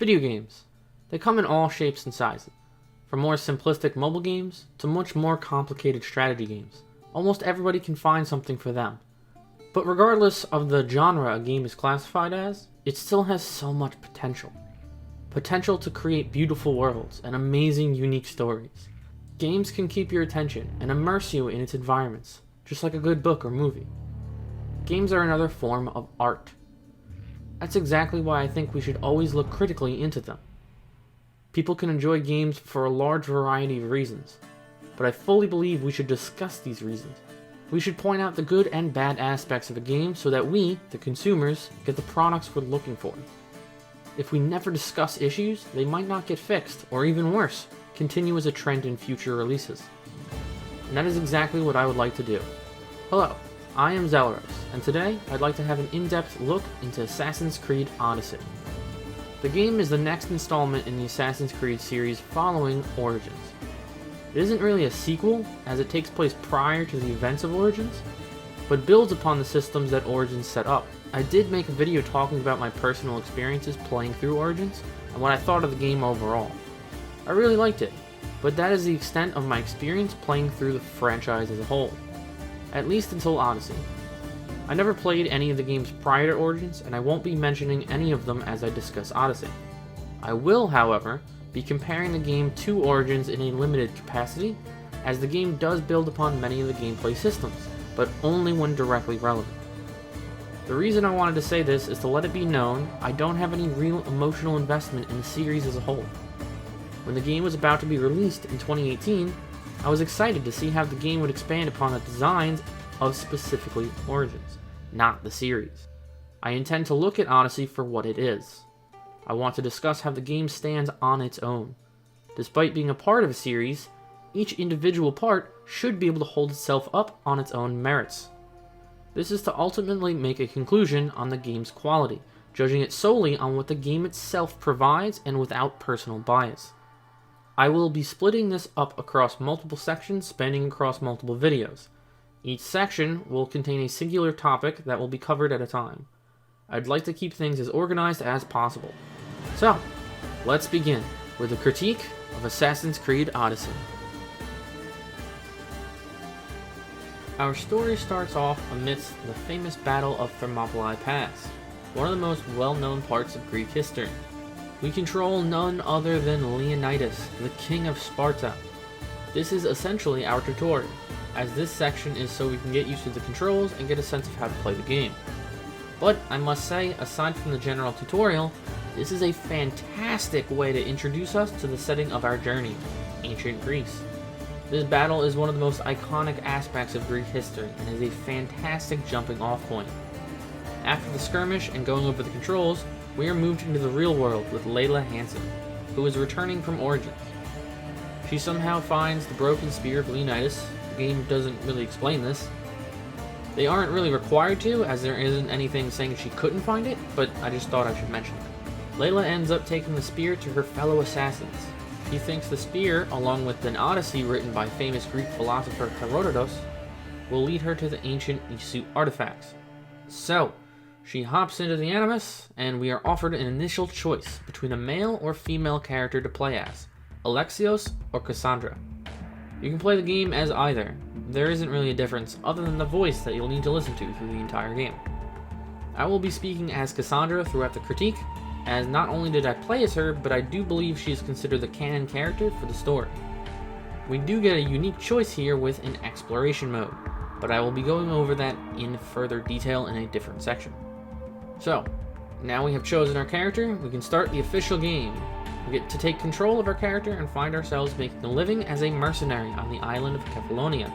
Video games. They come in all shapes and sizes, from more simplistic mobile games to much more complicated strategy games. Almost everybody can find something for them. But regardless of the genre a game is classified as, it still has so much potential. Potential to create beautiful worlds and amazing, unique stories. Games can keep your attention and immerse you in its environments, just like a good book or movie. Games are another form of art. That's exactly why I think we should always look critically into them. People can enjoy games for a large variety of reasons, but I fully believe we should discuss these reasons. We should point out the good and bad aspects of a game so that we, the consumers, get the products we're looking for. If we never discuss issues, they might not get fixed, or even worse, continue as a trend in future releases. And that is exactly what I would like to do. Hello, I am Zelros, and today I'd like to have an in-depth look into Assassin's Creed Odyssey. The game is the next installment in the Assassin's Creed series following Origins. It isn't really a sequel, as it takes place prior to the events of Origins, but builds upon the systems that Origins set up. I did make a video talking about my personal experiences playing through Origins, and what I thought of the game overall. I really liked it, but that is the extent of my experience playing through the franchise as a whole. At least until Odyssey. I never played any of the games prior to Origins, and I won't be mentioning any of them as I discuss Odyssey. I will, however, be comparing the game to Origins in a limited capacity, as the game does build upon many of the gameplay systems, but only when directly relevant. The reason I wanted to say this is to let it be known I don't have any real emotional investment in the series as a whole. When the game was about to be released in 2018, I was excited to see how the game would expand upon the designs of specifically Origins, not the series. I intend to look at Odyssey for what it is. I want to discuss how the game stands on its own. Despite being a part of a series, each individual part should be able to hold itself up on its own merits. This is to ultimately make a conclusion on the game's quality, judging it solely on what the game itself provides and without personal bias. I will be splitting this up across multiple sections spanning across multiple videos. Each section will contain a singular topic that will be covered at a time. I'd like to keep things as organized as possible. So, let's begin with a critique of Assassin's Creed Odyssey. Our story starts off amidst the famous Battle of Thermopylae Pass, one of the most well-known parts of Greek history. We control none other than Leonidas, the king of Sparta. This is essentially our tutorial, as this section is so we can get used to the controls and get a sense of how to play the game. But I must say, aside from the general tutorial, this is a fantastic way to introduce us to the setting of our journey, ancient Greece. This battle is one of the most iconic aspects of Greek history and is a fantastic jumping off point. After the skirmish and going over the controls, we are moved into the real world with Layla Hansen, who is returning from Origins. She somehow finds the broken spear of Leonidas. The game doesn't really explain this. They aren't really required to, as there isn't anything saying she couldn't find it, but I just thought I should mention it. Layla ends up taking the spear to her fellow assassins. She thinks the spear, along with an Odyssey written by famous Greek philosopher Herodotus, will lead her to the ancient Isu artifacts. So, she hops into the Animus, and we are offered an initial choice between a male or female character to play as, Alexios or Cassandra. You can play the game as either. There isn't really a difference other than the voice that you'll need to listen to through the entire game. I will be speaking as Cassandra throughout the critique, as not only did I play as her, but I do believe she is considered the canon character for the story. We do get a unique choice here with an exploration mode, but I will be going over that in further detail in a different section. So, now we have chosen our character, we can start the official game. We get to take control of our character and find ourselves making a living as a mercenary on the island of Kefalonia.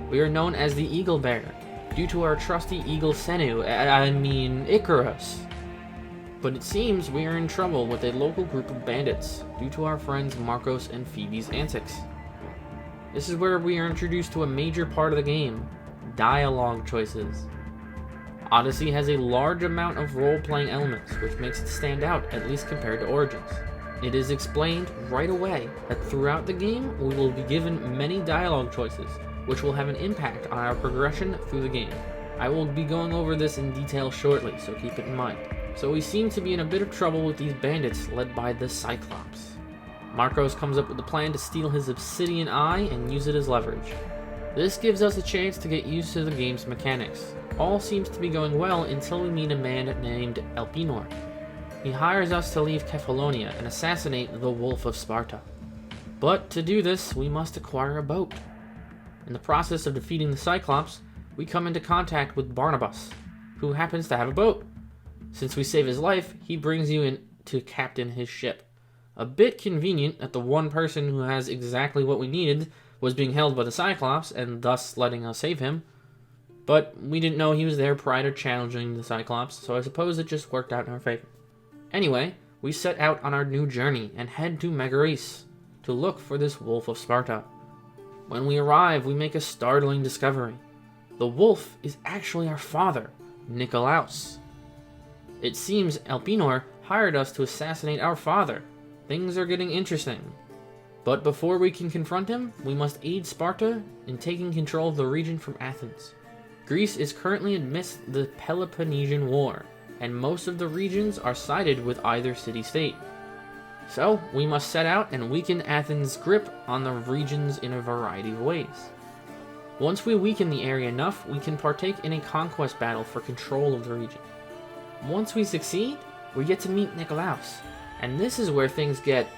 We are known as the Eagle Bearer, due to our trusty eagle Icarus. But it seems we are in trouble with a local group of bandits, due to our friends Marcos and Phoebe's antics. This is where we are introduced to a major part of the game, dialogue choices. Odyssey has a large amount of role-playing elements, which makes it stand out, at least compared to Origins. It is explained right away that throughout the game, we will be given many dialogue choices, which will have an impact on our progression through the game. I will be going over this in detail shortly, so keep it in mind. So we seem to be in a bit of trouble with these bandits led by the Cyclops. Marcos comes up with a plan to steal his obsidian eye and use it as leverage. This gives us a chance to get used to the game's mechanics. All seems to be going well until we meet a man named Elpinor. He hires us to leave Kefalonia and assassinate the Wolf of Sparta. But to do this, we must acquire a boat. In the process of defeating the Cyclops, we come into contact with Barnabas, who happens to have a boat. Since we save his life, he brings you in to captain his ship. A bit convenient that the one person who has exactly what we needed was being held by the Cyclops and thus letting us save him. But we didn't know he was there prior to challenging the Cyclops, so I suppose it just worked out in our favor. Anyway, we set out on our new journey and head to Megaris to look for this Wolf of Sparta. When we arrive, we make a startling discovery. The wolf is actually our father, Nikolaos. It seems Elpinor hired us to assassinate our father. Things are getting interesting. But before we can confront him, we must aid Sparta in taking control of the region from Athens. Greece is currently amidst the Peloponnesian War, and most of the regions are sided with either city-state. So, we must set out and weaken Athens' grip on the regions in a variety of ways. Once we weaken the area enough, we can partake in a conquest battle for control of the region. Once we succeed, we get to meet Nikolaos, and this is where things get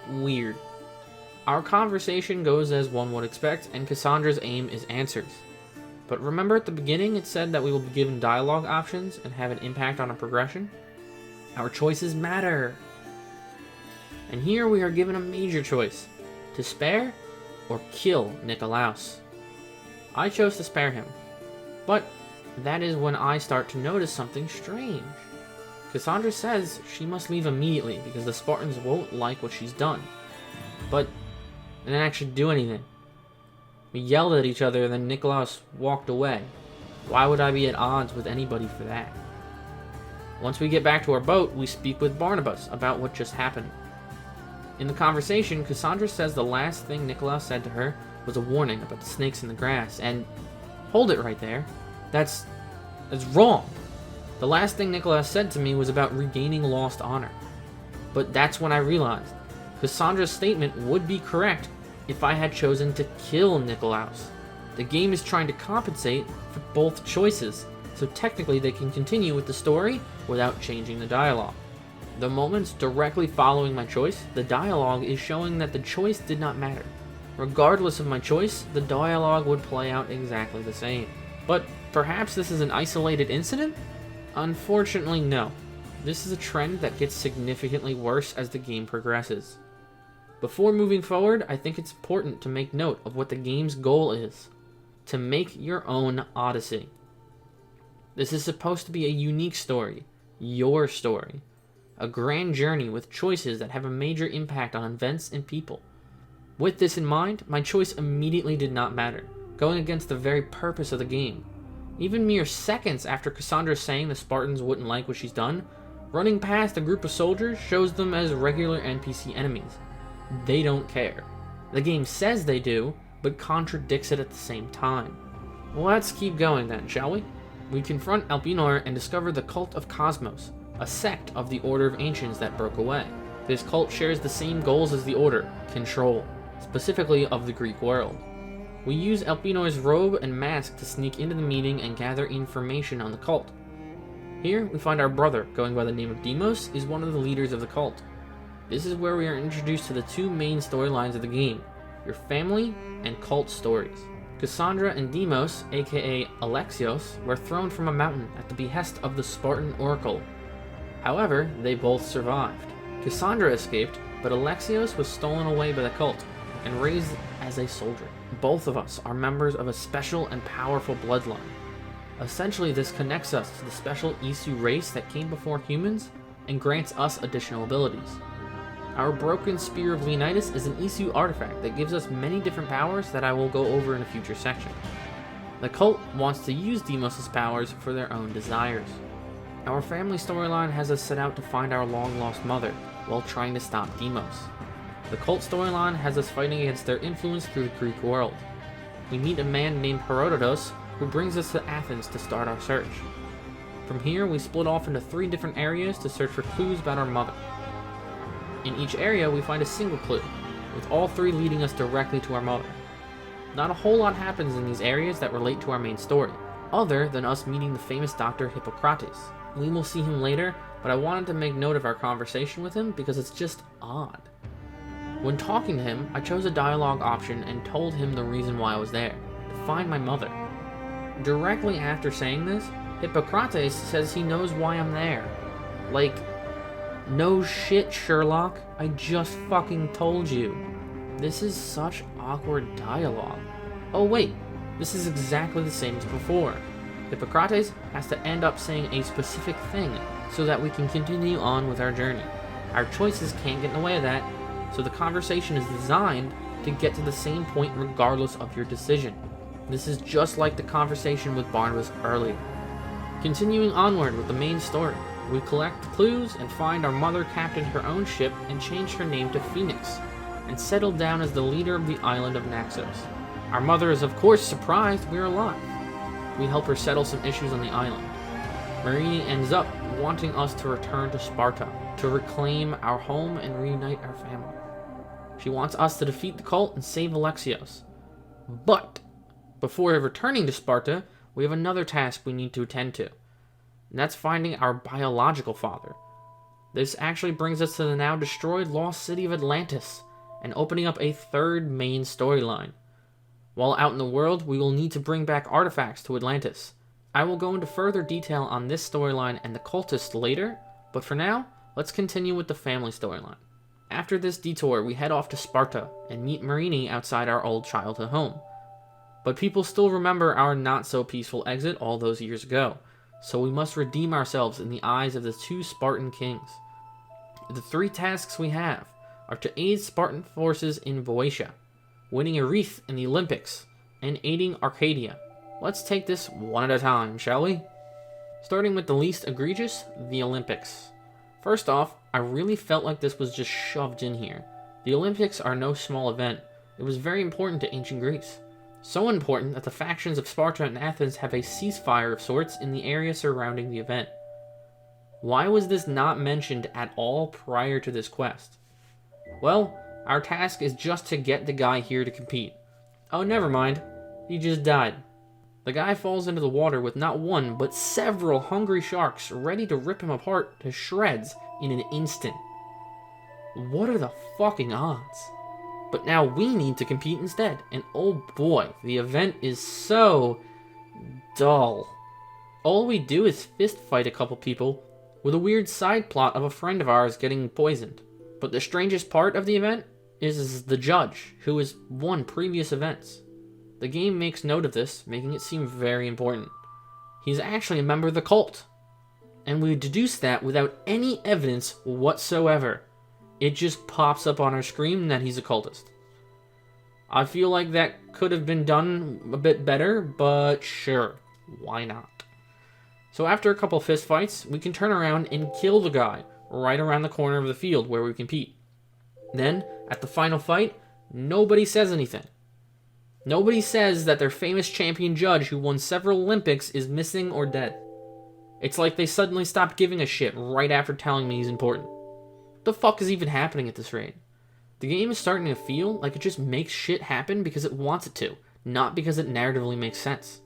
weird. Our conversation goes as one would expect, and Cassandra's aim is answers. But remember at the beginning it said that we will be given dialogue options and have an impact on our progression? Our choices matter! And here we are given a major choice, to spare or kill Nikolaos. I chose to spare him, but that is when I start to notice something strange. Cassandra says she must leave immediately because the Spartans won't like what she's done. But they didn't actually do anything. We yelled at each other and then Nikolaos walked away. Why would I be at odds with anybody for that? Once we get back to our boat, we speak with Barnabas about what just happened. In the conversation, Cassandra says the last thing Nikolaos said to her was a warning about the snakes in the grass, and hold it right there. That's wrong. The last thing Nikolaos said to me was about regaining lost honor. But that's when I realized Cassandra's statement would be correct if I had chosen to kill Nikolaos. The game is trying to compensate for both choices, so technically they can continue with the story without changing the dialogue. The moments directly following my choice, the dialogue is showing that the choice did not matter. Regardless of my choice, the dialogue would play out exactly the same. But perhaps this is an isolated incident? Unfortunately, no. This is a trend that gets significantly worse as the game progresses. Before moving forward, I think it's important to make note of what the game's goal is: to make your own Odyssey. This is supposed to be a unique story, your story. A grand journey with choices that have a major impact on events and people. With this in mind, my choice immediately did not matter, going against the very purpose of the game. Even mere seconds after Cassandra saying the Spartans wouldn't like what she's done, running past a group of soldiers shows them as regular NPC enemies. They don't care. The game says they do, but contradicts it at the same time. Let's keep going then, shall we? We confront Elpinor and discover the Cult of Cosmos, a sect of the Order of Ancients that broke away. This cult shares the same goals as the Order: control, specifically of the Greek world. We use Elpinor's robe and mask to sneak into the meeting and gather information on the cult. Here, we find our brother, going by the name of Deimos, is one of the leaders of the cult. This is where we are introduced to the two main storylines of the game: your family and cult stories. Cassandra and Deimos, aka Alexios, were thrown from a mountain at the behest of the Spartan Oracle. However, they both survived. Cassandra escaped, but Alexios was stolen away by the cult and raised as a soldier. Both of us are members of a special and powerful bloodline. Essentially, this connects us to the special Isu race that came before humans and grants us additional abilities. Our broken Spear of Leonidas is an Isu artifact that gives us many different powers that I will go over in a future section. The cult wants to use Deimos' powers for their own desires. Our family storyline has us set out to find our long-lost mother while trying to stop Deimos. The cult storyline has us fighting against their influence through the Greek world. We meet a man named Herodotus who brings us to Athens to start our search. From here, we split off into 3 different areas to search for clues about our mother. In each area, we find a single clue, with all 3 leading us directly to our mother. Not a whole lot happens in these areas that relate to our main story, other than us meeting the famous Dr. Hippocrates. We will see him later, but I wanted to make note of our conversation with him because it's just odd. When talking to him, I chose a dialogue option and told him the reason why I was there, to find my mother. Directly after saying this, Hippocrates says he knows why I'm there. Like, no shit, Sherlock, I just fucking told you. This is such awkward dialogue. Oh wait, this is exactly the same as before. Hippocrates has to end up saying a specific thing so that we can continue on with our journey. Our choices can't get in the way of that, so the conversation is designed to get to the same point regardless of your decision. This is just like the conversation with Barnabas earlier. Continuing onward with the main story, we collect the clues and find our mother captained her own ship and changed her name to Phoenix, and settled down as the leader of the island of Naxos. Our mother is of course surprised we're alive. We help her settle some issues on the island. Marini ends up wanting us to return to Sparta, to reclaim our home and reunite our family. She wants us to defeat the cult and save Alexios. But before returning to Sparta, we have another task we need to attend to, and that's finding our biological father. This actually brings us to the now destroyed lost city of Atlantis, and opening up a 3rd main storyline. While out in the world, we will need to bring back artifacts to Atlantis. I will go into further detail on this storyline and the cultists later, but for now, let's continue with the family storyline. After this detour, we head off to Sparta and meet Marini outside our old childhood home. But people still remember our not-so-peaceful exit all those years ago, so we must redeem ourselves in the eyes of the 2 Spartan kings. The 3 tasks we have are to aid Spartan forces in Boeotia, winning a wreath in the Olympics, and aiding Arcadia. Let's take this one at a time, shall we? Starting with the least egregious, the Olympics. First off, I really felt like this was just shoved in here. The Olympics are no small event. It was very important to ancient Greece. So important that the factions of Sparta and Athens have a ceasefire of sorts in the area surrounding the event. Why was this not mentioned at all prior to this quest? Well, our task is just to get the guy here to compete. Oh, never mind. He just died. The guy falls into the water with not one, but several hungry sharks ready to rip him apart to shreds in an instant. What are the fucking odds? But now we need to compete instead, and oh boy, the event is so dull. All we do is fist fight a couple people with a weird side plot of a friend of ours getting poisoned. But the strangest part of the event is the judge, who has won previous events. The game makes note of this, making it seem very important. He's actually a member of the cult, and we deduce that without any evidence whatsoever. It just pops up on our screen that he's a cultist. I feel like that could have been done a bit better, but sure, why not? So after a couple fist fights, we can turn around and kill the guy right around the corner of the field where we compete. Then, at the final fight, nobody says anything. Nobody says that their famous champion judge who won several Olympics is missing or dead. It's like they suddenly stopped giving a shit right after telling me he's important. What the fuck is even happening at this rate? The game is starting to feel like it just makes shit happen because it wants it to, not because it narratively makes sense.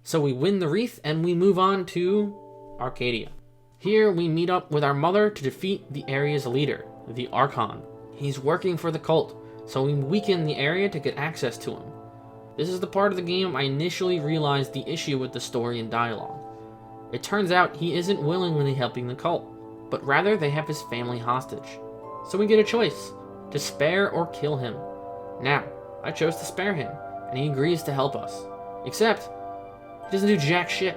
So we win the wreath and we move on to Arcadia. Here we meet up with our mother to defeat the area's leader, the Archon. He's working for the cult, so we weaken the area to get access to him. This is the part of the game I initially realized the issue with the story and dialogue. It turns out he isn't willingly helping the cult, but rather they have his family hostage. So we get a choice, to spare or kill him. Now, I chose to spare him, and he agrees to help us. Except, he doesn't do jack shit.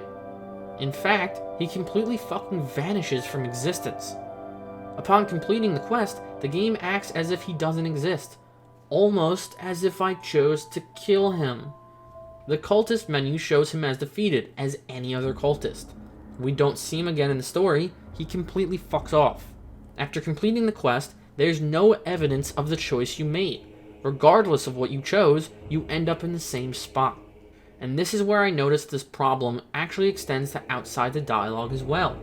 In fact, he completely fucking vanishes from existence. Upon completing the quest, the game acts as if he doesn't exist, almost as if I chose to kill him. The cultist menu shows him as defeated, as any other cultist. We don't see him again in the story, he completely fucks off. After completing the quest, there's no evidence of the choice you made. Regardless of what you chose, you end up in the same spot. And this is where I noticed this problem actually extends to outside the dialogue as well.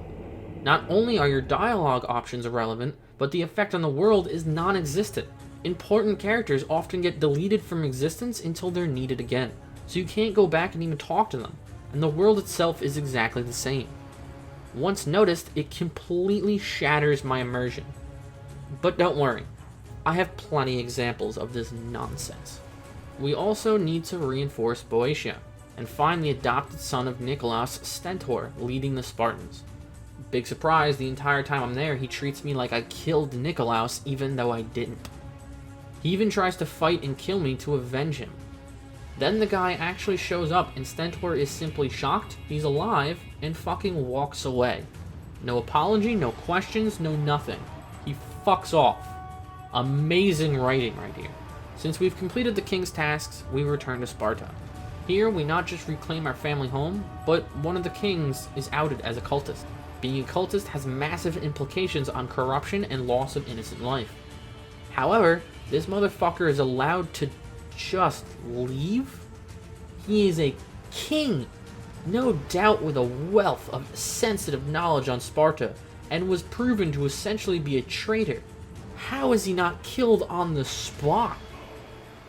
Not only are your dialogue options irrelevant, but the effect on the world is non-existent. Important characters often get deleted from existence until they're needed again, so you can't go back and even talk to them, and the world itself is exactly the same. Once noticed, it completely shatters my immersion. But don't worry, I have plenty examples of this nonsense. We also need to reinforce Boeotia, and find the adopted son of Nicolaus, Stentor, leading the Spartans. Big surprise, the entire time I'm there, he treats me like I killed Nicolaus even though I didn't. He even tries to fight and kill me to avenge him. Then the guy actually shows up and Stentor is simply shocked, he's alive, and fucking walks away. No apology, no questions, no nothing. He fucks off. Amazing writing right here. Since we've completed the king's tasks, we return to Sparta. Here, we not just reclaim our family home, but one of the kings is outed as a cultist. Being a cultist has massive implications on corruption and loss of innocent life. However, this motherfucker is allowed to just leave? He is a king, no doubt with a wealth of sensitive knowledge on Sparta, and was proven to essentially be a traitor. How is he not killed on the spot?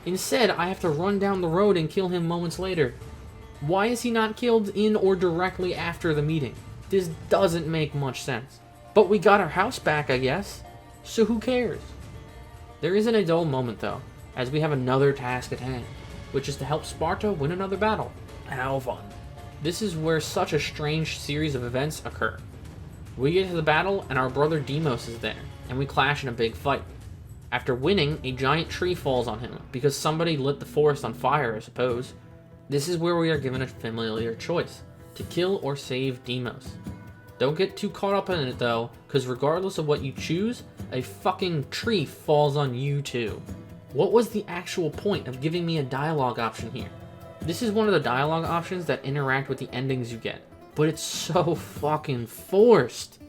Instead, I have to run down the road and kill him moments later. Why is he not killed in or directly after the meeting? This doesn't make much sense. But we got our house back, I guess. So who cares? There isn't a dull moment though, as we have another task at hand, which is to help Sparta win another battle. How fun. This is where such a strange series of events occur. We get to the battle and our brother Deimos is there, and we clash in a big fight. After winning, a giant tree falls on him, because somebody lit the forest on fire, I suppose. This is where we are given a familiar choice, to kill or save Deimos. Don't get too caught up in it though, because regardless of what you choose, a fucking tree falls on you too. What was the actual point of giving me a dialogue option here? This is one of the dialogue options that interact with the endings you get, but it's so fucking forced.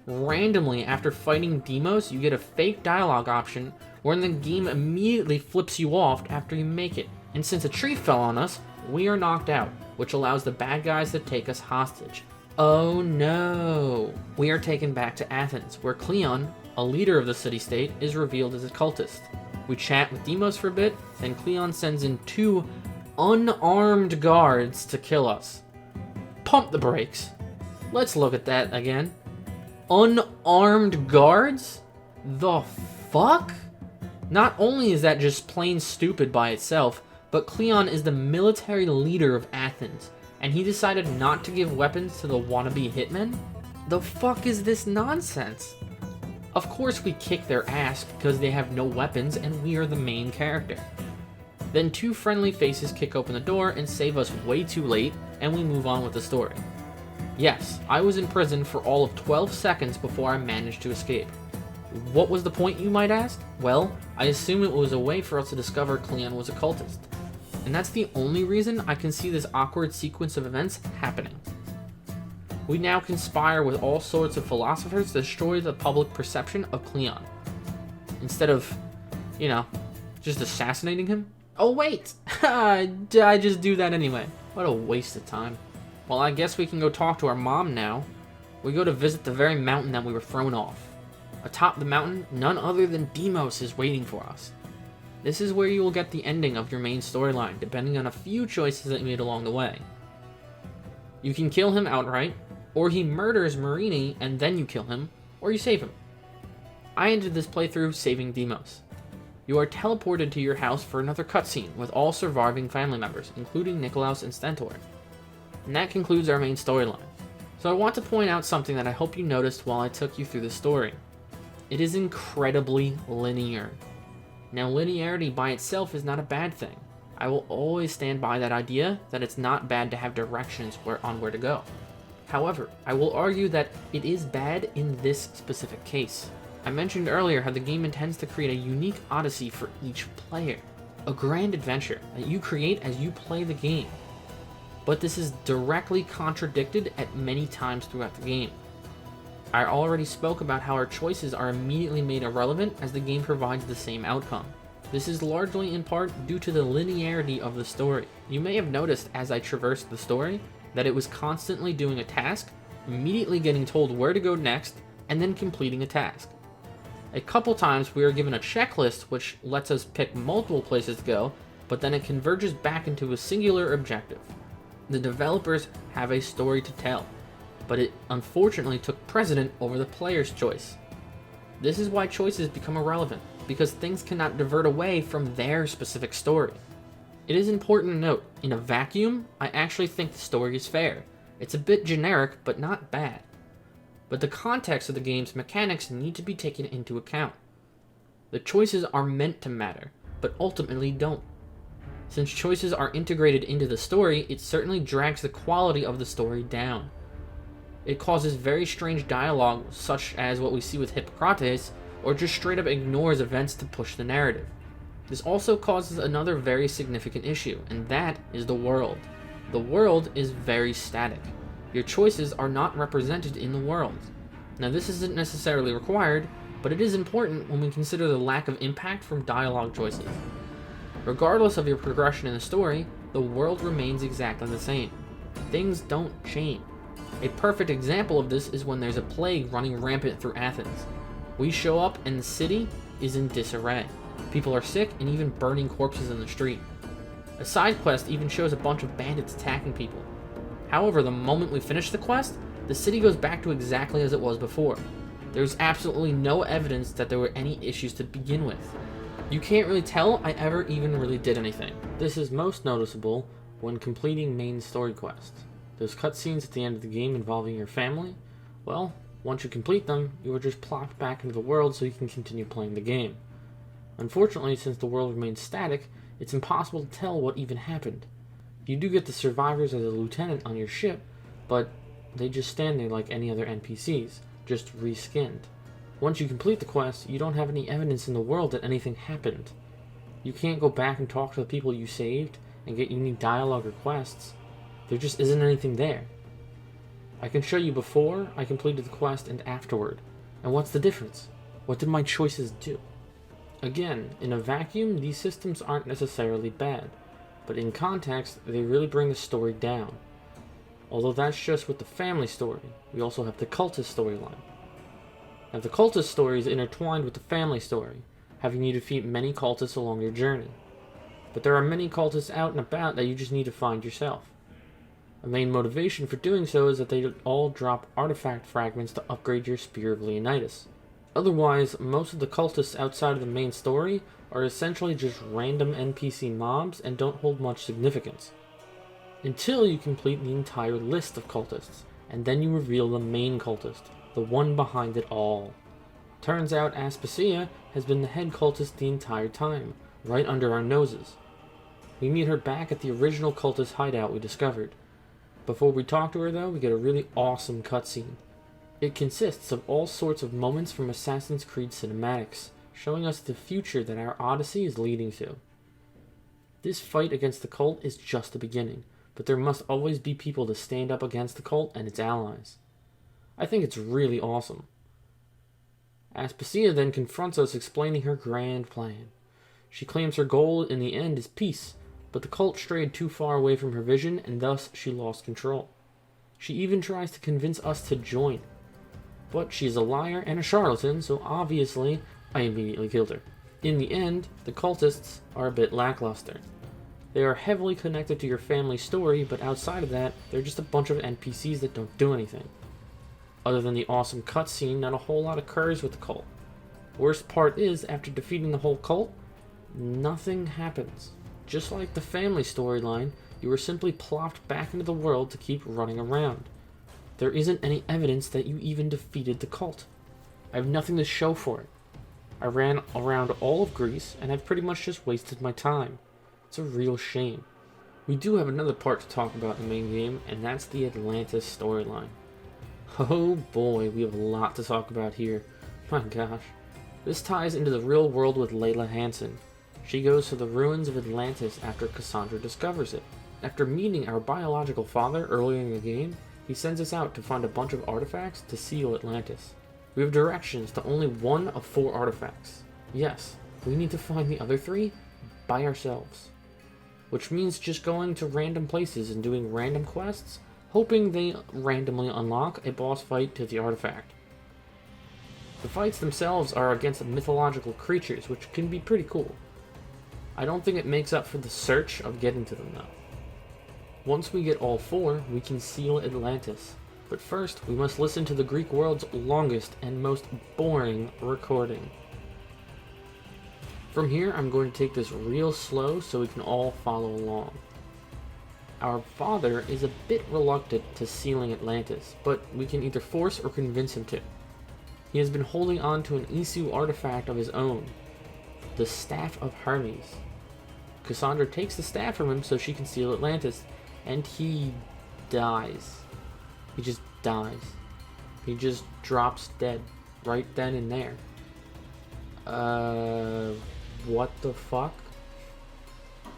Randomly, after fighting Deimos, you get a fake dialogue option wherein the game immediately flips you off after you make it. And since a tree fell on us, we are knocked out, which allows the bad guys to take us hostage. Oh no! We are taken back to Athens, where Cleon, a leader of the city-state, is revealed as a cultist. We chat with Deimos for a bit, then Cleon sends in 2 unarmed guards to kill us. Pump the brakes. Let's look at that again. Unarmed guards? The fuck? Not only is that just plain stupid by itself, but Cleon is the military leader of Athens, and he decided not to give weapons to the wannabe hitmen? The fuck is this nonsense? Of course we kick their ass because they have no weapons and we are the main character. Then 2 friendly faces kick open the door and save us way too late, and we move on with the story. Yes, I was in prison for all of 12 seconds before I managed to escape. What was the point, you might ask? Well, I assume it was a way for us to discover Cleon was a cultist. And that's the only reason I can see this awkward sequence of events happening. We now conspire with all sorts of philosophers to destroy the public perception of Cleon. Instead of, just assassinating him. Oh wait, I just do that anyway. What a waste of time. Well, I guess we can go talk to our mom now. We go to visit the very mountain that we were thrown off. Atop the mountain, none other than Deimos is waiting for us. This is where you will get the ending of your main storyline, depending on a few choices that you made along the way. You can kill him outright, or he murders Marini and then you kill him, or you save him. I ended this playthrough saving Deimos. You are teleported to your house for another cutscene with all surviving family members, including Nicolaus and Stentor. And that concludes our main storyline. So I want to point out something that I hope you noticed while I took you through the story. It is incredibly linear. Now, linearity by itself is not a bad thing. I will always stand by that idea that it's not bad to have directions on where to go. However, I will argue that it is bad in this specific case. I mentioned earlier how the game intends to create a unique Odyssey for each player. A grand adventure that you create as you play the game. But this is directly contradicted at many times throughout the game. I already spoke about how our choices are immediately made irrelevant as the game provides the same outcome. This is largely in part due to the linearity of the story. You may have noticed as I traversed the story that it was constantly doing a task, immediately getting told where to go next, and then completing a task. A couple times we are given a checklist which lets us pick multiple places to go, but then it converges back into a singular objective. The developers have a story to tell, but it unfortunately took precedent over the player's choice. This is why choices become irrelevant, because things cannot divert away from their specific story. It is important to note, in a vacuum, I actually think the story is fair. It's a bit generic, but not bad. But the context of the game's mechanics need to be taken into account. The choices are meant to matter, but ultimately don't. Since choices are integrated into the story, it certainly drags the quality of the story down. It causes very strange dialogue, such as what we see with Hippocrates, or just straight up ignores events to push the narrative. This also causes another very significant issue, and that is the world. The world is very static. Your choices are not represented in the world. Now, this isn't necessarily required, but it is important when we consider the lack of impact from dialogue choices. Regardless of your progression in the story, the world remains exactly the same. Things don't change. A perfect example of this is when there's a plague running rampant through Athens. We show up and the city is in disarray. People are sick and even burning corpses in the street. A side quest even shows a bunch of bandits attacking people. However, the moment we finish the quest, the city goes back to exactly as it was before. There's absolutely no evidence that there were any issues to begin with. You can't really tell I ever even really did anything. This is most noticeable when completing main story quests. Those cutscenes at the end of the game involving your family, well, once you complete them, you are just plopped back into the world so you can continue playing the game. Unfortunately, since the world remains static, it's impossible to tell what even happened. You do get the survivors as a lieutenant on your ship, but they just stand there like any other NPCs, just reskinned. Once you complete the quest, you don't have any evidence in the world that anything happened. You can't go back and talk to the people you saved and get unique dialogue or quests. There just isn't anything there. I can show you before I completed the quest and afterward. And what's the difference? What did my choices do? Again, in a vacuum, these systems aren't necessarily bad, but in context, they really bring the story down. Although that's just with the family story, we also have the cultist storyline. Now, the cultist story is intertwined with the family story, having you defeat many cultists along your journey. But there are many cultists out and about that you just need to find yourself. A main motivation for doing so is that they all drop artifact fragments to upgrade your Spear of Leonidas. Otherwise, most of the cultists outside of the main story are essentially just random NPC mobs and don't hold much significance. Until you complete the entire list of cultists, and then you reveal the main cultist, the one behind it all. Turns out Aspasia has been the head cultist the entire time, right under our noses. We meet her back at the original cultist hideout we discovered. Before we talk to her though, we get a really awesome cutscene. It consists of all sorts of moments from Assassin's Creed cinematics, showing us the future that our Odyssey is leading to. This fight against the cult is just the beginning, but there must always be people to stand up against the cult and its allies. I think it's really awesome. Aspasia then confronts us explaining her grand plan. She claims her goal in the end is peace, but the cult strayed too far away from her vision and thus she lost control. She even tries to convince us to join. But she's a liar and a charlatan, so obviously I immediately killed her. In the end, the cultists are a bit lackluster. They are heavily connected to your family story, but outside of that, they're just a bunch of NPCs that don't do anything. Other than the awesome cutscene, not a whole lot occurs with the cult. Worst part is, after defeating the whole cult, nothing happens. Just like the family storyline, you are simply plopped back into the world to keep running around. There isn't any evidence that you even defeated the cult. I have nothing to show for it. I ran around all of Greece, and I've pretty much just wasted my time. It's a real shame. We do have another part to talk about in the main game, and that's the Atlantis storyline. Oh boy, we have a lot to talk about here. My gosh. This ties into the real world with Layla Hansen. She goes to the ruins of Atlantis after Cassandra discovers it. After meeting our biological father earlier in the game, he sends us out to find a bunch of artifacts to seal Atlantis. We have directions to only one of 4 artifacts. Yes, we need to find the other 3 by ourselves. Which means just going to random places and doing random quests, hoping they randomly unlock a boss fight to the artifact. The fights themselves are against mythological creatures, which can be pretty cool. I don't think it makes up for the search of getting to them though. Once we get all 4, we can seal Atlantis. But first, we must listen to the Greek world's longest and most boring recording. From here, I'm going to take this real slow so we can all follow along. Our father is a bit reluctant to sealing Atlantis, but we can either force or convince him to. He has been holding on to an Isu artifact of his own, the Staff of Hermes. Cassandra takes the staff from him so she can seal Atlantis, and he dies. He just dies. He just drops dead right then and there. What the fuck?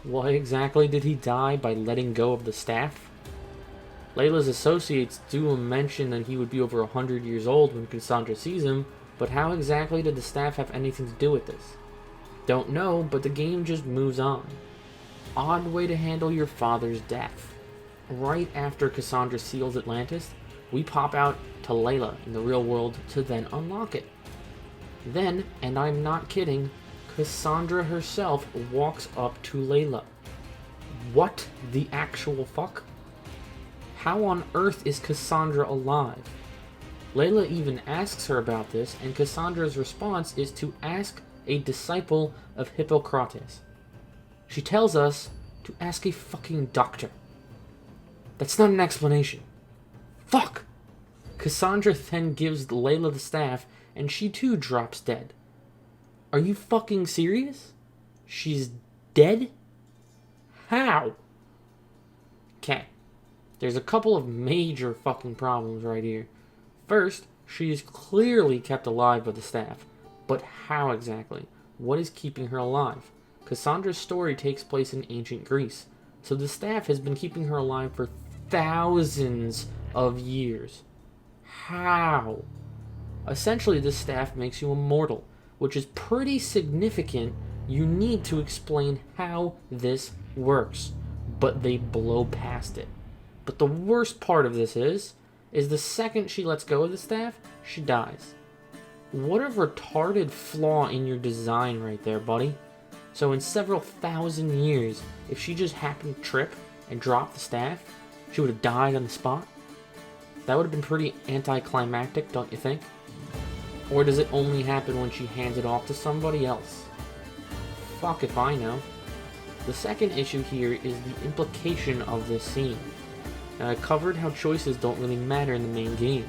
Why exactly did he die by letting go of the staff? Layla's associates do mention that he would be over 100 years old when Cassandra sees him, but how exactly did the staff have anything to do with this? Don't know, but the game just moves on. Odd way to handle your father's death. Right after Cassandra seals Atlantis, we pop out to Layla in the real world to then unlock it. Then, and I'm not kidding, Cassandra herself walks up to Layla. What the actual fuck? How on earth is Cassandra alive? Layla even asks her about this, and Cassandra's response is to ask a disciple of Hippocrates. She tells us to ask a fucking doctor. That's not an explanation. Fuck! Cassandra then gives Layla the staff, and she too drops dead. Are you fucking serious? She's dead? How? Okay. There's a couple of major fucking problems right here. First, she is clearly kept alive by the staff. But how exactly? What is keeping her alive? Cassandra's story takes place in ancient Greece, so the staff has been keeping her alive for thousands of years. How? Essentially, this staff makes you immortal, which is pretty significant. You need to explain how this works, but they blow past it. But the worst part of this is the second she lets go of the staff, she dies. What a retarded flaw in your design right there, buddy. So in several thousand years, if she just happened to trip and drop the staff, she would have died on the spot? That would have been pretty anticlimactic, don't you think? Or does it only happen when she hands it off to somebody else? Fuck if I know. The second issue here is the implication of this scene. Now, I covered how choices don't really matter in the main game,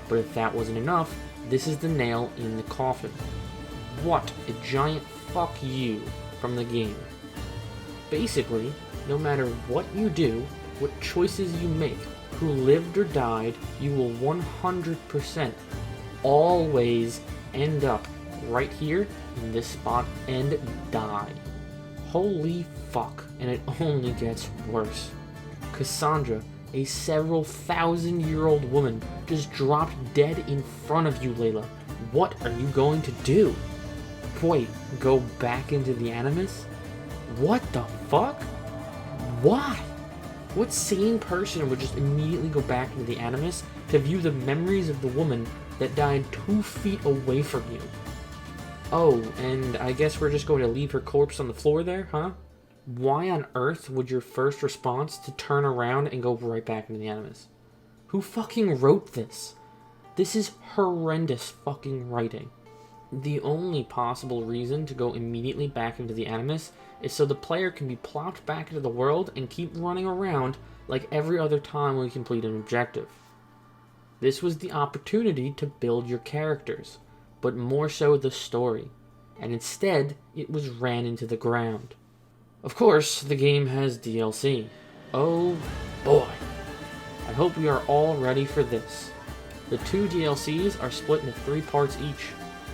but if that wasn't enough, this is the nail in the coffin. What a giant fuck you from the game. Basically, no matter what you do, what choices you make, who lived or died, you will 100% always end up right here in this spot and die. Holy fuck, and it only gets worse. Cassandra, a several thousand-year-old woman, just dropped dead in front of you, Layla. What are you going to do? Wait, go back into the Animus? What the fuck? Why? What sane person would just immediately go back into the Animus to view the memories of the woman that died 2 feet away from you? Oh, and I guess we're just going to leave her corpse on the floor there, huh? Why on earth would your first response to turn around and go right back into the Animus? Who fucking wrote this? This is horrendous fucking writing. The only possible reason to go immediately back into the Animus is so the player can be plopped back into the world and keep running around like every other time we complete an objective. This was the opportunity to build your characters, but more so the story, and instead it was ran into the ground. Of course, the game has DLC. Oh boy. I hope we are all ready for this. The 2 DLCs are split into 3 parts each,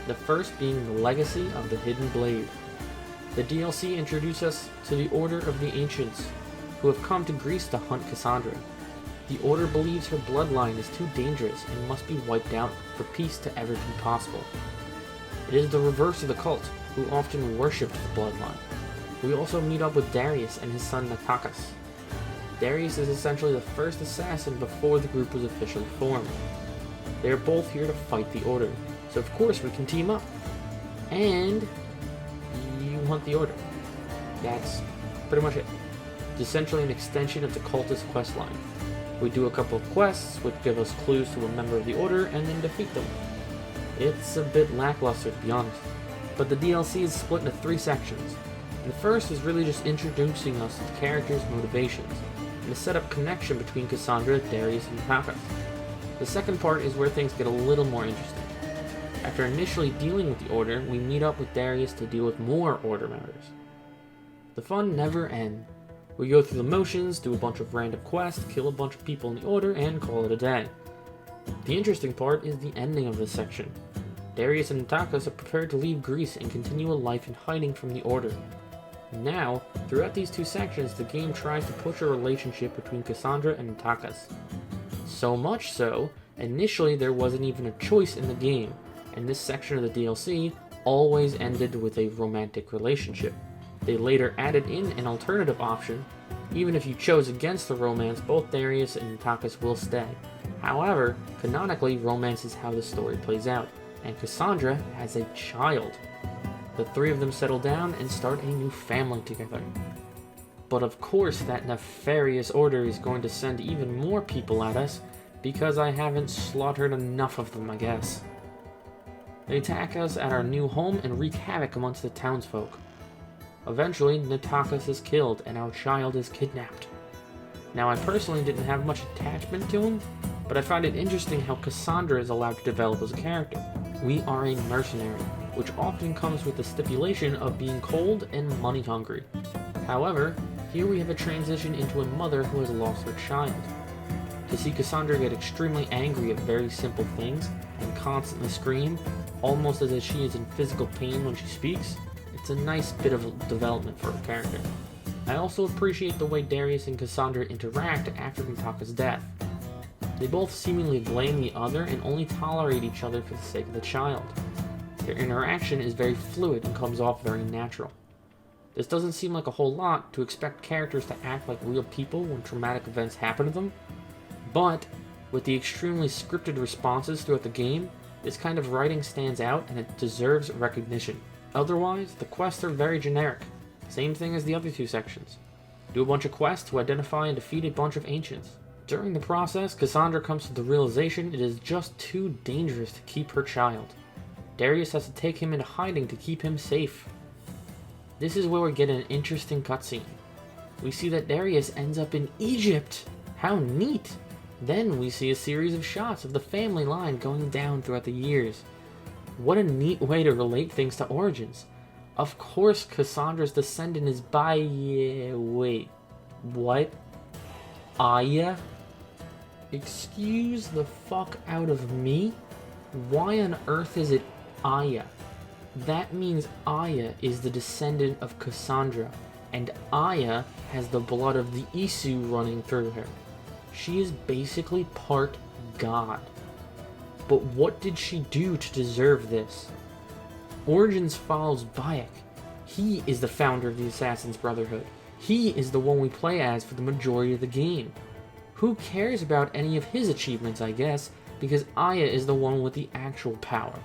the first being the Legacy of the Hidden Blade. The DLC introduces us to the Order of the Ancients, who have come to Greece to hunt Cassandra. The Order believes her bloodline is too dangerous and must be wiped out for peace to ever be possible. It is the reverse of the cult, who often worshipped the bloodline. We also meet up with Darius and his son Natakas. Darius is essentially the first assassin before the group was officially formed. They are both here to fight the Order, so of course we can team up. And you hunt the Order. That's pretty much it. It's essentially an extension of the cultist questline. We do a couple of quests, which give us clues to a member of the Order, and then defeat them. It's a bit lackluster, to be honest, but the DLC is split into 3 sections. The first is really just introducing us to the characters' motivations, and to set up connection between Cassandra, Darius, and Natakas. The second part is where things get a little more interesting. After initially dealing with the Order, we meet up with Darius to deal with more Order matters. The fun never ends. We go through the motions, do a bunch of random quests, kill a bunch of people in the Order, and call it a day. The interesting part is the ending of this section. Darius and Natakas are prepared to leave Greece and continue a life in hiding from the Order. Now, throughout these 2 sections, the game tries to push a relationship between Cassandra and Natakas. So much so, initially there wasn't even a choice in the game, and this section of the DLC always ended with a romantic relationship. They later added in an alternative option. Even if you chose against the romance, both Darius and Natakas will stay. However, canonically, romance is how the story plays out, and Cassandra has a child. The 3 of them settle down and start a new family together. But of course, that nefarious Order is going to send even more people at us, because I haven't slaughtered enough of them, I guess. They attack us at our new home and wreak havoc amongst the townsfolk. Eventually, Natakas is killed and our child is kidnapped. Now, I personally didn't have much attachment to him, but I find it interesting how Cassandra is allowed to develop as a character. We are a mercenary, which often comes with the stipulation of being cold and money hungry. However, here we have a transition into a mother who has lost her child. To see Cassandra get extremely angry at very simple things and constantly scream, almost as if she is in physical pain when she speaks, it's a nice bit of development for her character. I also appreciate the way Darius and Cassandra interact after Natakas' death. They both seemingly blame the other and only tolerate each other for the sake of the child. Their interaction is very fluid and comes off very natural. This doesn't seem like a whole lot to expect characters to act like real people when traumatic events happen to them, but with the extremely scripted responses throughout the game, this kind of writing stands out and it deserves recognition. Otherwise, the quests are very generic. Same thing as the other 2 sections. Do a bunch of quests to identify and defeat a bunch of ancients. During the process, Cassandra comes to the realization it is just too dangerous to keep her child. Darius has to take him into hiding to keep him safe. This is where we get an interesting cutscene. We see that Darius ends up in Egypt. How neat! Then we see a series of shots of the family line going down throughout the years. What a neat way to relate things to origins. Of course Cassandra's descendant is by... wait. What? Aya? Excuse the fuck out of me? Why on earth is it Aya? That means Aya is the descendant of Cassandra, and Aya has the blood of the Isu running through her. She is basically part god. But what did she do to deserve this? Origins follows Bayek. He is the founder of the Assassin's Brotherhood. He is the one we play as for the majority of the game. Who cares about any of his achievements, I guess, because Aya is the one with the actual power.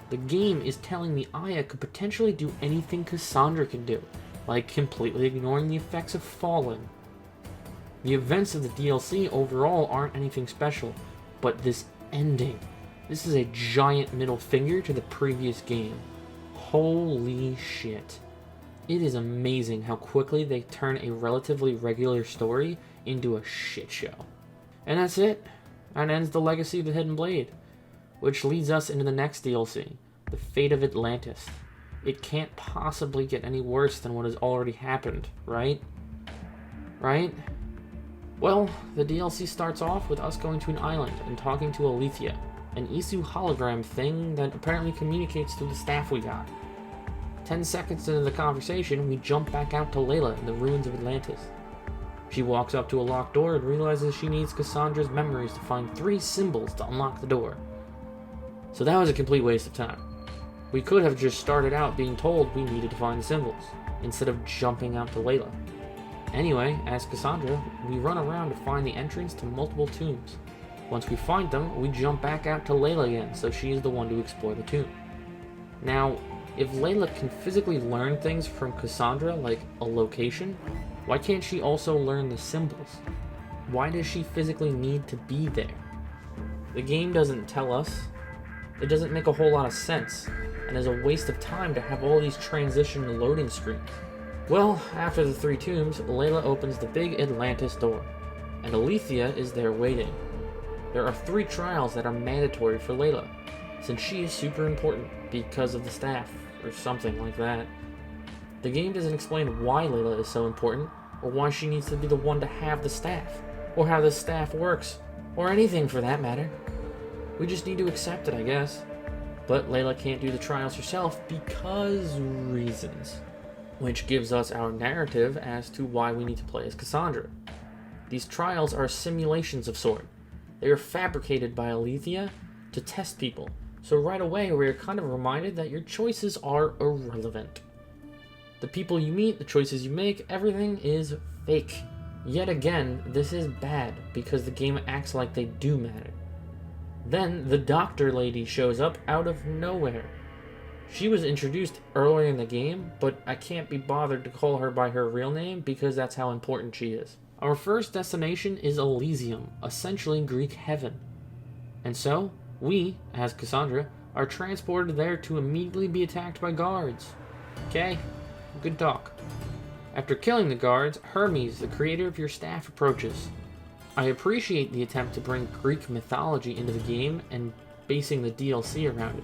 The game is telling me Aya could potentially do anything Cassandra can do, like completely ignoring the effects of falling. The events of the DLC overall aren't anything special, but this ending, this is a giant middle finger to the previous game. Holy shit. It is amazing how quickly they turn a relatively regular story into a shit show. And that's it. That ends the Legacy of the Hidden Blade, which leads us into the next DLC, The Fate of Atlantis. It can't possibly get any worse than what has already happened, right? Right? Well, the DLC starts off with us going to an island and talking to Alethea, an Isu hologram thing that apparently communicates through the staff we got. 10 seconds into the conversation, we jump back out to Layla in the ruins of Atlantis. She walks up to a locked door and realizes she needs Cassandra's memories to find 3 symbols to unlock the door. So that was a complete waste of time. We could have just started out being told we needed to find the symbols, instead of jumping out to Layla. Anyway, as Cassandra, we run around to find the entrance to multiple tombs. Once we find them, we jump back out to Layla again, so she is the one to explore the tomb. Now, if Layla can physically learn things from Cassandra, like a location, why can't she also learn the symbols? Why does she physically need to be there? The game doesn't tell us. It doesn't make a whole lot of sense, and is a waste of time to have all these transition loading screens. Well, after the 3 tombs, Layla opens the big Atlantis door, and Alethea is there waiting. There are 3 trials that are mandatory for Layla, since she is super important because of the staff, or something like that. The game doesn't explain why Layla is so important, or why she needs to be the one to have the staff, or how the staff works, or anything for that matter. We just need to accept it, I guess. But Layla can't do the trials herself because reasons. Which gives us our narrative as to why we need to play as Cassandra. These trials are simulations of sort. They are fabricated by Alethea to test people. So right away we are kind of reminded that your choices are irrelevant. The people you meet, the choices you make, everything is fake. Yet again, this is bad because the game acts like they do matter. Then the doctor lady shows up out of nowhere. She was introduced earlier in the game, but I can't be bothered to call her by her real name because that's how important she is. Our first destination is Elysium, essentially Greek heaven. And so, we, as Cassandra, are transported there to immediately be attacked by guards. Okay, good talk. After killing the guards, Hermes, the creator of your staff, approaches. I appreciate the attempt to bring Greek mythology into the game and basing the DLC around it.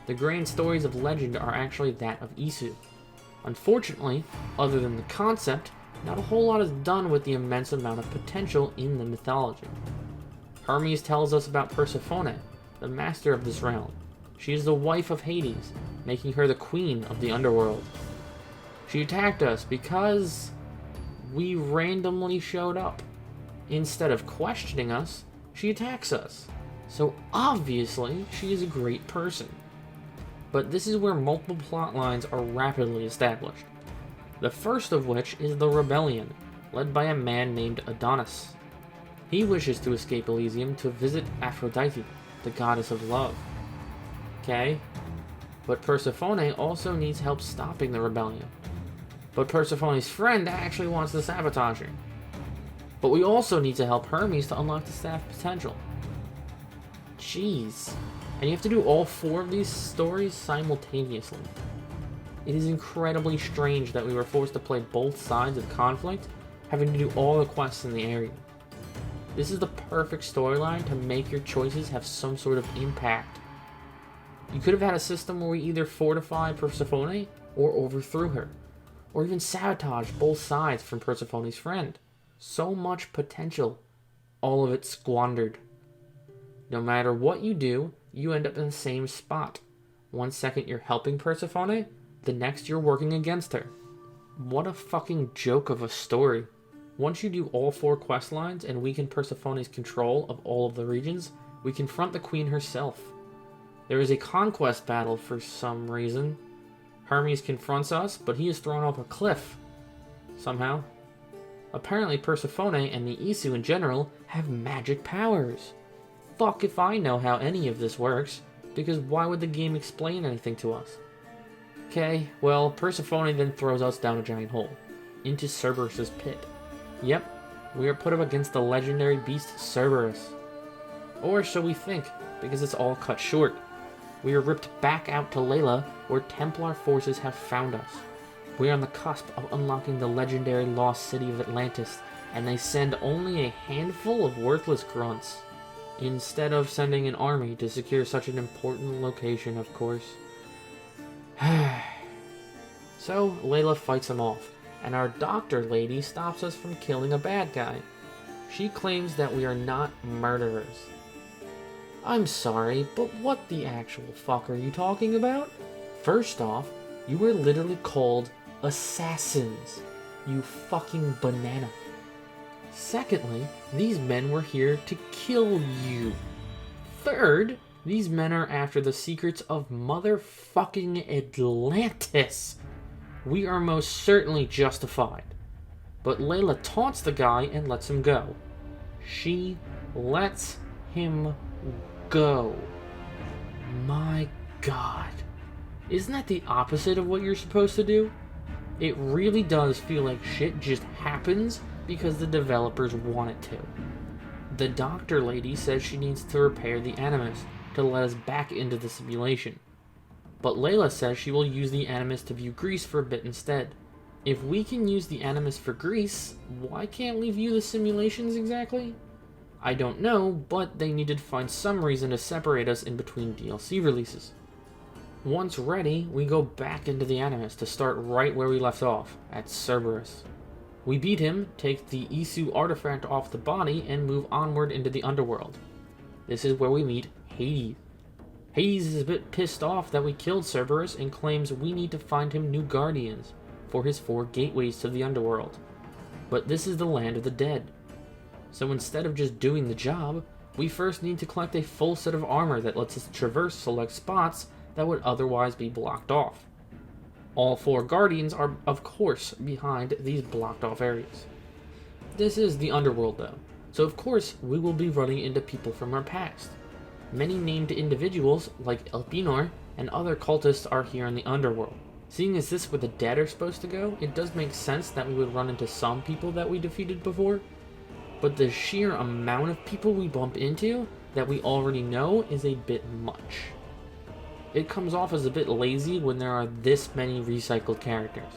The grand stories of legend are actually that of Isu. Unfortunately, other than the concept, not a whole lot is done with the immense amount of potential in the mythology. Hermes tells us about Persephone, the master of this realm. She is the wife of Hades, making her the queen of the underworld. She attacked us because we randomly showed up. Instead of questioning us, she attacks us. So obviously, she is a great person. But this is where multiple plot lines are rapidly established. The first of which is the rebellion, led by a man named Adonis. He wishes to escape Elysium to visit Aphrodite, the goddess of love. Okay? But Persephone also needs help stopping the rebellion. But Persephone's friend actually wants to sabotage her. But we also need to help Hermes to unlock the staff potential. Jeez. And you have to do all 4 of these stories simultaneously. It is incredibly strange that we were forced to play both sides of the conflict, having to do all the quests in the area. This is the perfect storyline to make your choices have some sort of impact. You could have had a system where we either fortified Persephone or overthrew her, or even sabotaged both sides from Persephone's friend. So much potential, all of it squandered. No matter what you do, you end up in the same spot. One second you're helping Persephone, the next you're working against her. What a fucking joke of a story. Once you do all 4 quest lines and weaken Persephone's control of all of the regions, we confront the queen herself. There is a conquest battle for some reason. Hermes confronts us, but he is thrown off a cliff. Somehow. Apparently Persephone and the Isu in general have magic powers. Fuck if I know how any of this works, because why would the game explain anything to us? Okay, well, Persephone then throws us down a giant hole, into Cerberus's pit. Yep, we are put up against the legendary beast Cerberus. Or so we think, because it's all cut short. We are ripped back out to Layla, where Templar forces have found us. We are on the cusp of unlocking the legendary lost city of Atlantis, and they send only a handful of worthless grunts, instead of sending an army to secure such an important location, of course. So, Layla fights them off, and our doctor lady stops us from killing a bad guy. She claims that we are not murderers. I'm sorry, but what the actual fuck are you talking about? First off, you were literally called assassins. You fucking banana. Secondly, these men were here to kill you. Third, These men are after the secrets of motherfucking Atlantis. We are most certainly justified. But Layla taunts the guy and lets him go. She lets him go. My God. Isn't that the opposite of what you're supposed to do? It really does feel like shit just happens because the developers want it to. The doctor lady says she needs to repair the Animus to let us back into the simulation. But Layla says she will use the Animus to view Greece for a bit instead. If we can use the Animus for Greece, why can't we view the simulations exactly? I don't know, but they needed to find some reason to separate us in between DLC releases. Once ready, we go back into the Animus to start right where we left off, at Cerberus. We beat him, take the Isu artifact off the body, and move onward into the underworld. This is where we meet Hades. Hades is a bit pissed off that we killed Cerberus and claims we need to find him new guardians for his 4 gateways to the underworld. But this is the land of the dead. So instead of just doing the job, we first need to collect a full set of armor that lets us traverse select spots that would otherwise be blocked off. All 4 guardians are, of course, behind these blocked off areas. This is the underworld though, so of course we will be running into people from our past. Many named individuals, like Elpinor and other cultists, are here in the underworld. Seeing as this is where the dead are supposed to go, it does make sense that we would run into some people that we defeated before, but the sheer amount of people we bump into that we already know is a bit much. It comes off as a bit lazy when there are this many recycled characters.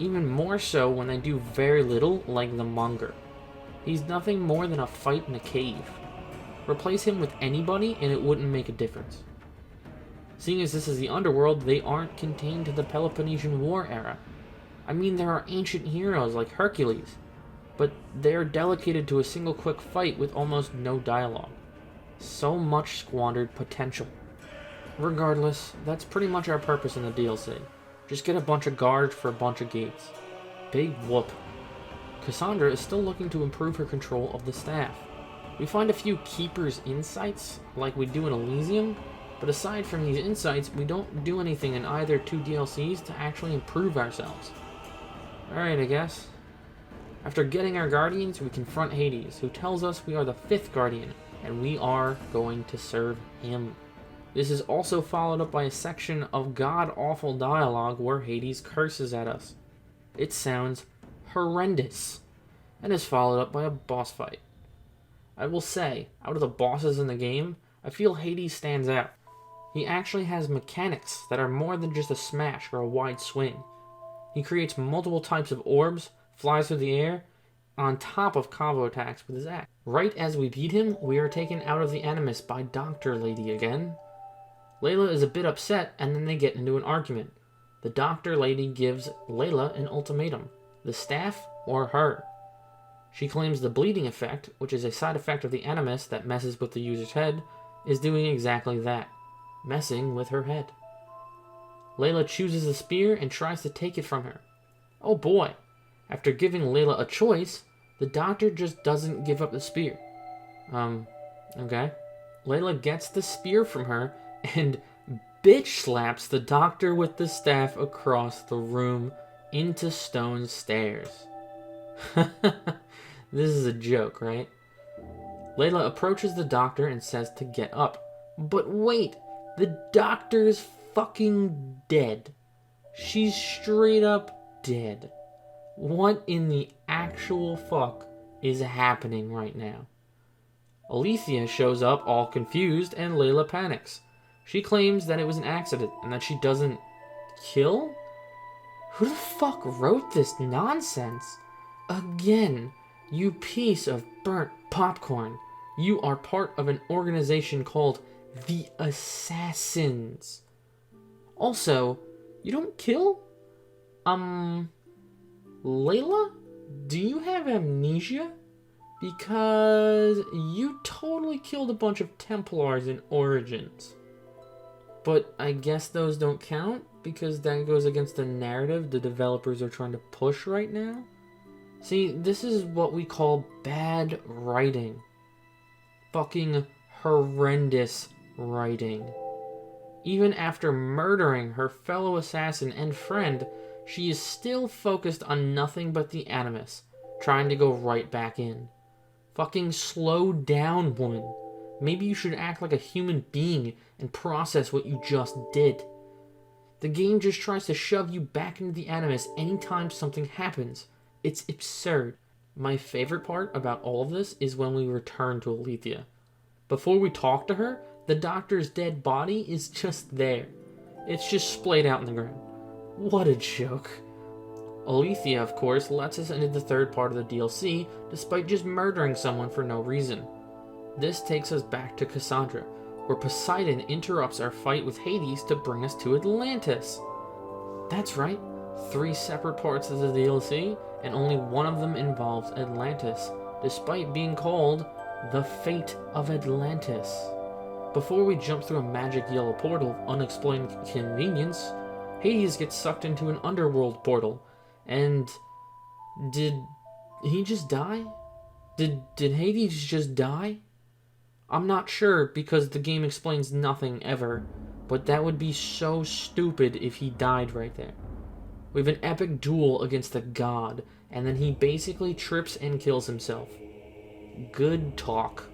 Even more so when they do very little, like the Monger. He's nothing more than a fight in a cave. Replace him with anybody and it wouldn't make a difference. Seeing as this is the underworld, they aren't contained to the Peloponnesian War era. I mean, there are ancient heroes like Hercules, but they're delegated to a single quick fight with almost no dialogue. So much squandered potential. Regardless, that's pretty much our purpose in the DLC. Just get a bunch of guards for a bunch of gates. Big whoop. Cassandra is still looking to improve her control of the staff. We find a few Keeper's insights, like we do in Elysium, but aside from these insights, we don't do anything in either 2 DLCs to actually improve ourselves. Alright, I guess. After getting our guardians, we confront Hades, who tells us we are the 5th guardian, and we are going to serve him. This is also followed up by a section of god-awful dialogue where Hades curses at us. It sounds horrendous, and is followed up by a boss fight. I will say, out of the bosses in the game, I feel Hades stands out. He actually has mechanics that are more than just a smash or a wide swing. He creates multiple types of orbs, flies through the air, on top of combo attacks with his axe. Right as we beat him, we are taken out of the Animus by Doctor Lady again. Layla is a bit upset, and then they get into an argument. The Doctor Lady gives Layla an ultimatum: the staff or her. She claims the bleeding effect, which is a side effect of the Animus that messes with the user's head, is doing exactly that, messing with her head. Layla chooses the spear and tries to take it from her. Oh boy, after giving Layla a choice, the Doctor just doesn't give up the spear. Okay. Layla gets the spear from her and bitch slaps the Doctor with the staff across the room into stone stairs. This is a joke, right? Layla approaches the Doctor and says to get up. But wait, the Doctor's fucking dead. She's straight up dead. What in the actual fuck is happening right now? Alethea shows up all confused and Layla panics. She claims that it was an accident and that she doesn't kill? Who the fuck wrote this nonsense? Again, you piece of burnt popcorn. You are part of an organization called the Assassins. Also, you don't kill? Layla? Do you have amnesia? Because you totally killed a bunch of Templars in Origins. But I guess those don't count, because that goes against the narrative the developers are trying to push right now. See, this is what we call bad writing. Fucking horrendous writing. Even after murdering her fellow assassin and friend, she is still focused on nothing but the Animus, trying to go right back in. Fucking slow down, woman. Maybe you should act like a human being and process what you just did. The game just tries to shove you back into the Animus anytime something happens. It's absurd. My favorite part about all of this is when we return to Alethea. Before we talk to her, the doctor's dead body is just there. It's just splayed out in the ground. What a joke. Alethea, of course, lets us into the third part of the DLC, despite just murdering someone for no reason. This takes us back to Cassandra, where Poseidon interrupts our fight with Hades to bring us to Atlantis. That's right, 3 separate parts of the DLC, and only one of them involves Atlantis, despite being called the Fate of Atlantis. Before we jump through a magic yellow portal of unexplained convenience, Hades gets sucked into an underworld portal. And did he just die? Did Hades just die? I'm not sure because the game explains nothing ever, but that would be so stupid if he died right there. We have an epic duel against a god, and then he basically trips and kills himself. Good talk.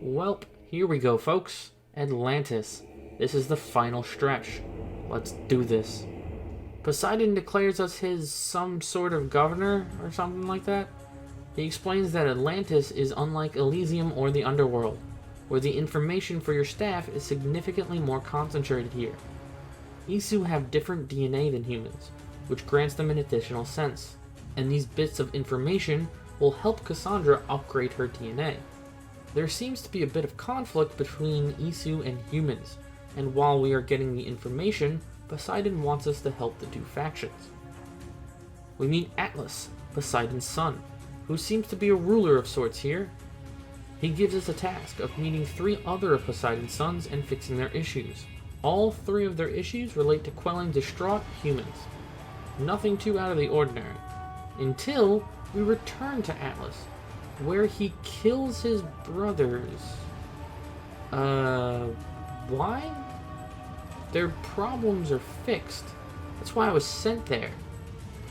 Welp, here we go, folks. Atlantis. This is the final stretch. Let's do this. Poseidon declares us his some sort of governor or something like that. He explains that Atlantis is unlike Elysium or the Underworld, where the information for your staff is significantly more concentrated here. Isu have different DNA than humans, which grants them an additional sense, and these bits of information will help Cassandra upgrade her DNA. There seems to be a bit of conflict between Isu and humans, and while we are getting the information, Poseidon wants us to help the 2 factions. We meet Atlas, Poseidon's son, who seems to be a ruler of sorts here. He gives us a task of meeting 3 other of Poseidon's sons and fixing their issues. All 3 of their issues relate to quelling distraught humans. Nothing too out of the ordinary. Until we return to Atlas, where he kills his brothers. Why? Their problems are fixed. That's why I was sent there.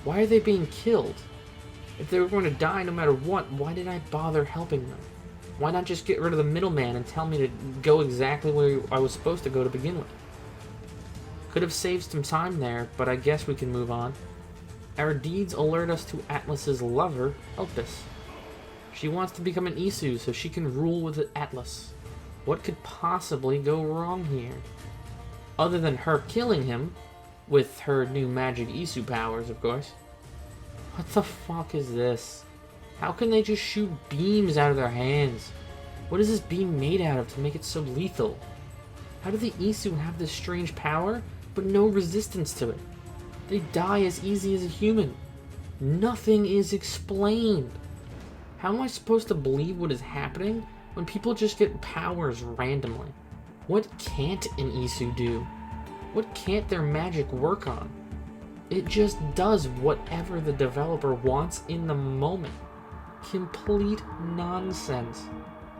Why are they being killed? If they were going to die no matter what, why did I bother helping them? Why not just get rid of the middleman and tell me to go exactly where I was supposed to go to begin with? Could have saved some time there, but I guess we can move on. Our deeds alert us to Atlas's lover, Elpis. She wants to become an Isu so she can rule with Atlas. What could possibly go wrong here? Other than her killing him, with her new magic Isu powers, of course. What the fuck is this? How can they just shoot beams out of their hands? What is this beam made out of to make it so lethal? How do the Isu have this strange power, but no resistance to it? They die as easy as a human. Nothing is explained. How am I supposed to believe what is happening when people just get powers randomly? What can't an Isu do? What can't their magic work on? It just does whatever the developer wants in the moment. Complete nonsense.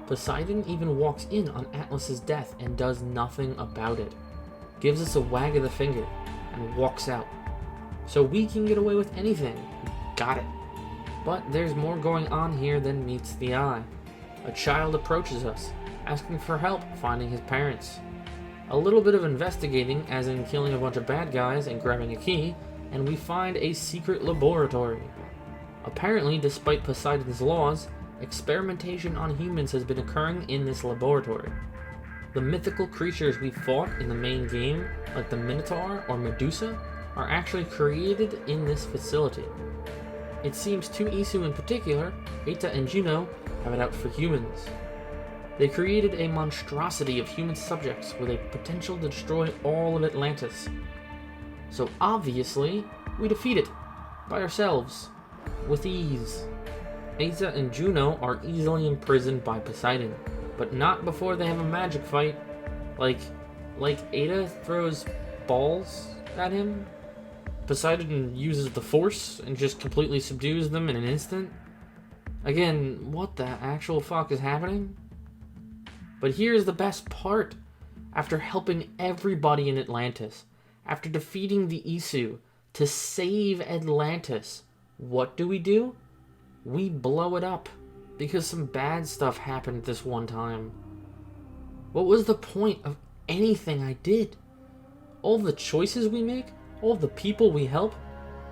Poseidon even walks in on Atlas's death and does nothing about it. Gives us a wag of the finger and walks out. So we can get away with anything. Got it. But there's more going on here than meets the eye. A child approaches us, asking for help finding his parents. A little bit of investigating, as in killing a bunch of bad guys and grabbing a key, and we find a secret laboratory. Apparently, despite Poseidon's laws, experimentation on humans has been occurring in this laboratory. The mythical creatures we fought in the main game, like the Minotaur or Medusa, are actually created in this facility. It seems 2 Isu in particular, Eta and Juno, have it out for humans. They created a monstrosity of human subjects with a potential to destroy all of Atlantis. So obviously, we defeat it, by ourselves, with ease. Eta and Juno are easily imprisoned by Poseidon, but not before they have a magic fight. Like Eta throws balls at him, Poseidon uses the force and just completely subdues them in an instant. Again, what the actual fuck is happening? But here's the best part. after helping everybody in Atlantis, after defeating the Isu to save Atlantis, what do? We blow it up because some bad stuff happened this one time. What was the point of anything I did? All the choices we make, all the people we help,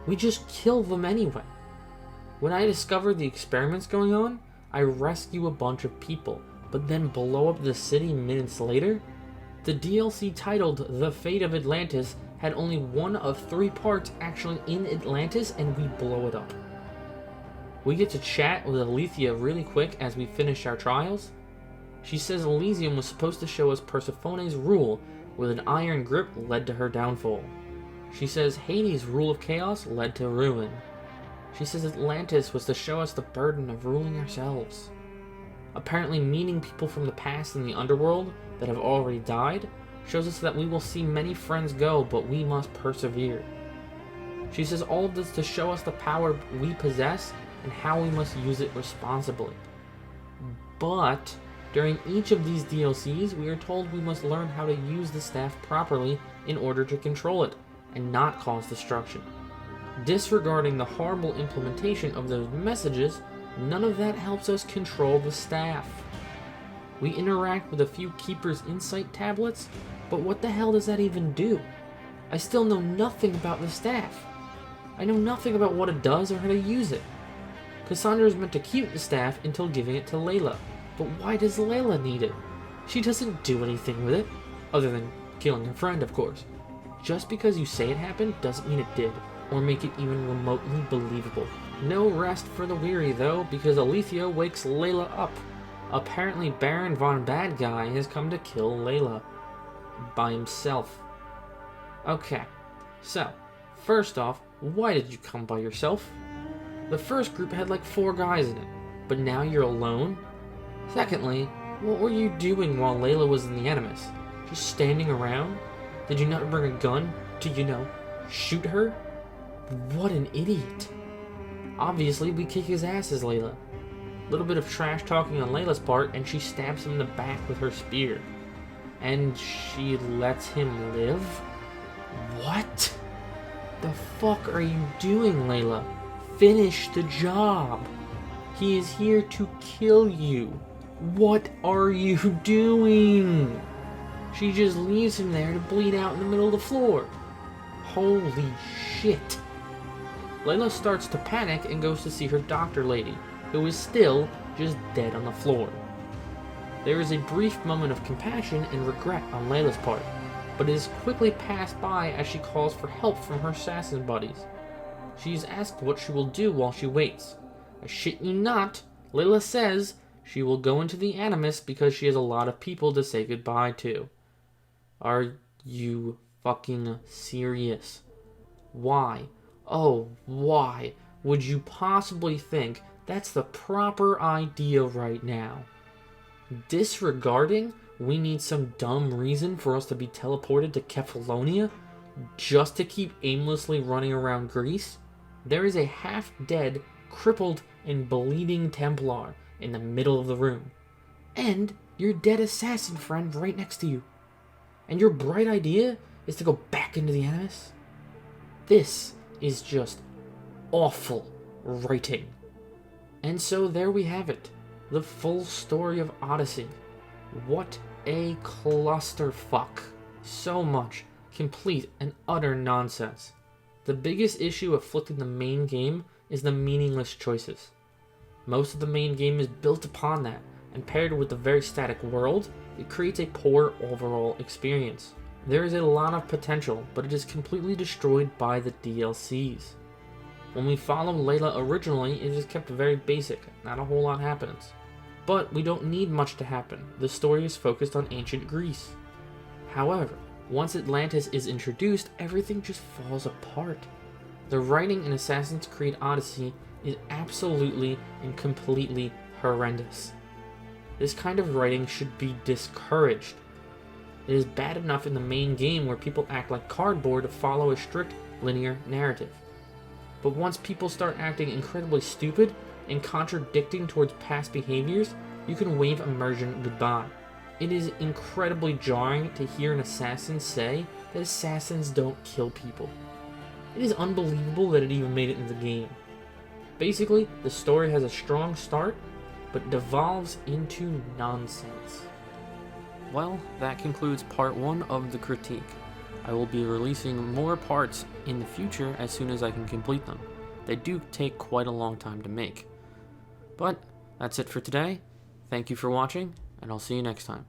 we just kill them anyway. When I discover the experiments going on, I rescue a bunch of people, but then blow up the city minutes later? The DLC titled The Fate of Atlantis had only one of 3 parts actually in Atlantis, and we blow it up. We get to chat with Alethea really quick as we finish our trials. She says Elysium was supposed to show us Persephone's rule, with an iron grip led to her downfall. She says Hades' rule of chaos led to ruin. She says Atlantis was to show us the burden of ruling ourselves. Apparently meeting people from the past in the underworld that have already died shows us that we will see many friends go, but we must persevere. She says all of this to show us the power we possess and how we must use it responsibly. But during each of these DLCs, we are told we must learn how to use the staff properly in order to control it and not cause destruction. Disregarding the horrible implementation of those messages, none of that helps us control the staff. We interact with a few Keeper's Insight tablets, but what the hell does that even do? I still know nothing about the staff. I know nothing about what it does or how to use it. Cassandra is meant to keep the staff until giving it to Layla, but why does Layla need it? She doesn't do anything with it, other than killing her friend, of course. Just because you say it happened doesn't mean it did, or make it even remotely believable. No rest for the weary, though, because Alethea wakes Layla up. Apparently Baron Von Bad Guy has come to kill Layla. By himself. Okay, so, first off, why did you come by yourself? The first group had like 4 guys in it, but now you're alone? Secondly, what were you doing while Layla was in the Animus? Just standing around? Did you not bring a gun to, shoot her? What an idiot. Obviously, we kick his ass as Layla. A little bit of trash talking on Layla's part, and she stabs him in the back with her spear. And she lets him live? What? The fuck are you doing, Layla? Finish the job. He is here to kill you. What are you doing? She just leaves him there to bleed out in the middle of the floor. Holy shit. Layla starts to panic and goes to see her doctor lady, who is still just dead on the floor. There is a brief moment of compassion and regret on Layla's part, but it is quickly passed by as she calls for help from her assassin buddies. She is asked what she will do while she waits. I shit you not, Layla says she will go into the Animus because she has a lot of people to say goodbye to. Are you fucking serious? Why? Oh, why would you possibly think that's the proper idea right now? Disregarding we need some dumb reason for us to be teleported to Kefalonia just to keep aimlessly running around Greece? There is a half-dead, crippled, and bleeding Templar in the middle of the room. And your dead assassin friend right next to you. And your bright idea is to go back into the Animus? This is just awful writing. And so there we have it. The full story of Odyssey. What a clusterfuck. So much complete and utter nonsense. The biggest issue afflicting the main game is the meaningless choices. Most of the main game is built upon that, and paired with the very static world, it creates a poor overall experience. There is a lot of potential, but it is completely destroyed by the DLCs. When we follow Layla originally, it is kept very basic, not a whole lot happens. But we don't need much to happen, the story is focused on ancient Greece. However, once Atlantis is introduced, everything just falls apart. The writing in Assassin's Creed Odyssey is absolutely and completely horrendous. This kind of writing should be discouraged. It is bad enough in the main game where people act like cardboard to follow a strict linear narrative. But once people start acting incredibly stupid and contradicting towards past behaviors, you can wave immersion goodbye. It is incredibly jarring to hear an assassin say that assassins don't kill people. It is unbelievable that it even made it in the game. Basically, the story has a strong start, but devolves into nonsense. Well, that concludes part 1 of the critique. I will be releasing more parts in the future as soon as I can complete them. They do take quite a long time to make. But that's it for today. Thank you for watching, and I'll see you next time.